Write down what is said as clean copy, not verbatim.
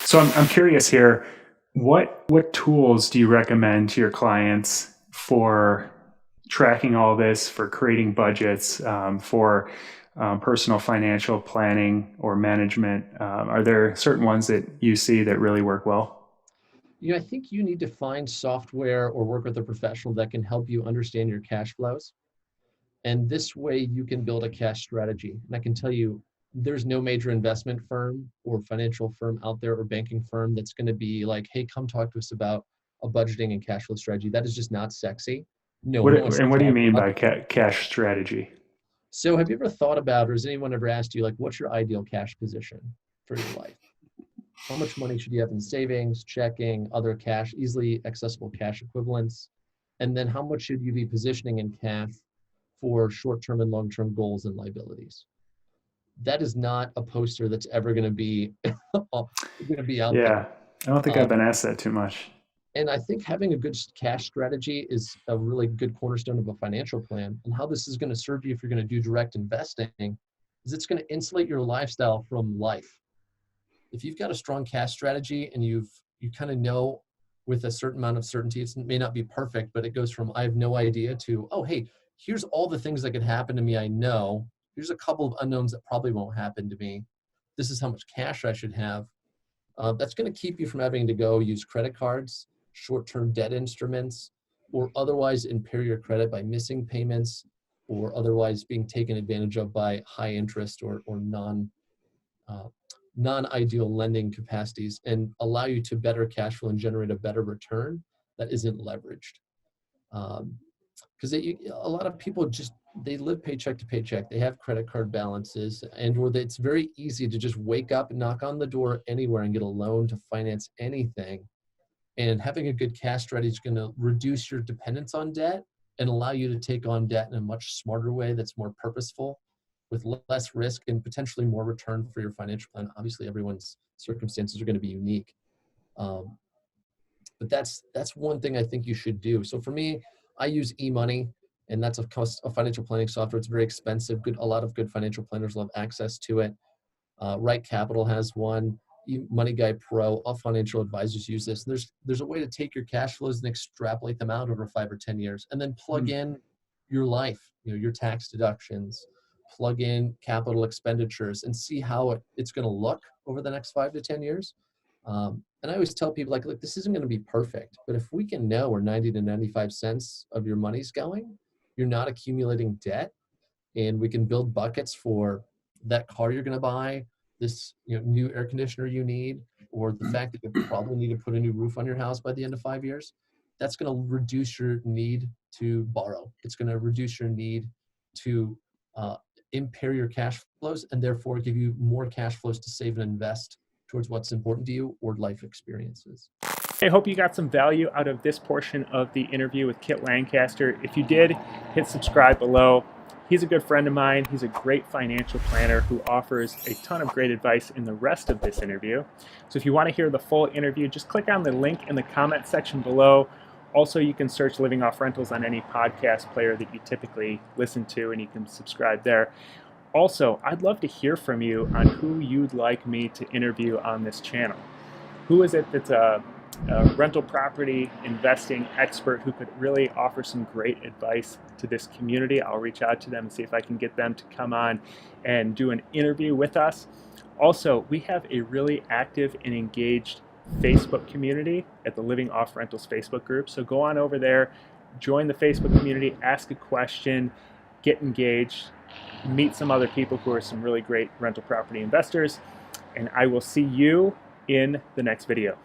So I'm curious here, what tools do you recommend to your clients for tracking all this, for creating budgets, for personal financial planning or management? Are there certain ones that you see that really work well? I think you need to find software or work with a professional that can help you understand your cash flows. And this way you can build a cash strategy. And I can tell you, there's no major investment firm or financial firm out there or banking firm that's going to be like, hey, come talk to us about a budgeting and cash flow strategy. That is just not sexy. No What one wants and what to do you talk mean about. by cash strategy? So have you ever thought about, or has anyone ever asked you, like, what's your ideal cash position for your life? How much money should you have in savings, checking, other cash, easily accessible cash equivalents? And then how much should you be positioning in cash for short-term and long-term goals and liabilities? That is not a poster that's ever going to be out there. Yeah, I don't think I've Um, been asked that too much. and I think having a good cash strategy is a really good cornerstone of a financial plan. And how this is going to serve you if you're going to do direct investing is it's going to insulate your lifestyle from life. If you've got a strong cash strategy and you kind of know with a certain amount of certainty, it may not be perfect, but it goes from I have no idea to, oh, hey, here's all the things that could happen to me. I know here's a couple of unknowns that probably won't happen to me. This is how much cash I should have. That's going to keep you from having to go use credit cards, short-term debt instruments, or otherwise impair your credit by missing payments or otherwise being taken advantage of by high interest or uh, non-ideal lending capacities, and allow you to better cash flow and generate a better return that isn't leveraged. Because a lot of people just, they live paycheck to paycheck. They have credit card balances, and or it's very easy to just wake up and knock on the door anywhere and get a loan to finance anything. And having a good cash strategy is going to reduce your dependence on debt and allow you to take on debt in a much smarter way that's more purposeful, with less risk and potentially more return for your financial plan. Obviously, everyone's circumstances are going to be unique. Um, but that's one thing I think you should do. So for me, I use eMoney, and that's a financial planning software. It's very expensive. A lot of good financial planners will have access to it. Right Capital has one. Money Guy Pro. All financial advisors use this. And there's a way to take your cash flows and extrapolate them out over 5 or 10 years, and then plug in your life, your tax deductions, plug in capital expenditures, and see how it's going to look over the next 5 to 10 years. And I always tell people, like, look, this isn't going to be perfect, but if we can know where 90 to 95 cents of your money's going, you're not accumulating debt, and we can build buckets for that car you're going to buy, this new air conditioner you need, or the fact that you probably need to put a new roof on your house by the end of 5 years. That's going to reduce your need to borrow. It's going to reduce your need to impair your cash flows, and therefore give you more cash flows to save and invest towards what's important to you or life experiences. I hope you got some value out of this portion of the interview with Kit Lancaster. If you did, hit subscribe below. He's a good friend of mine. He's a great financial planner who offers a ton of great advice in the rest of this interview. So if you want to hear the full interview, just click on the link in the comment section below. Also, you can search Living Off Rentals on any podcast player that you typically listen to, and you can subscribe there. Also, I'd love to hear from you on who you'd like me to interview on this channel. Who is it that's a rental property investing expert who could really offer some great advice to this community? I'll reach out to them and see if I can get them to come on and do an interview with us. Also, we have a really active and engaged Facebook community at the Living Off Rentals Facebook group. So go on over there, join the Facebook community, ask a question, get engaged, meet some other people who are some really great rental property investors, and I will see you in the next video.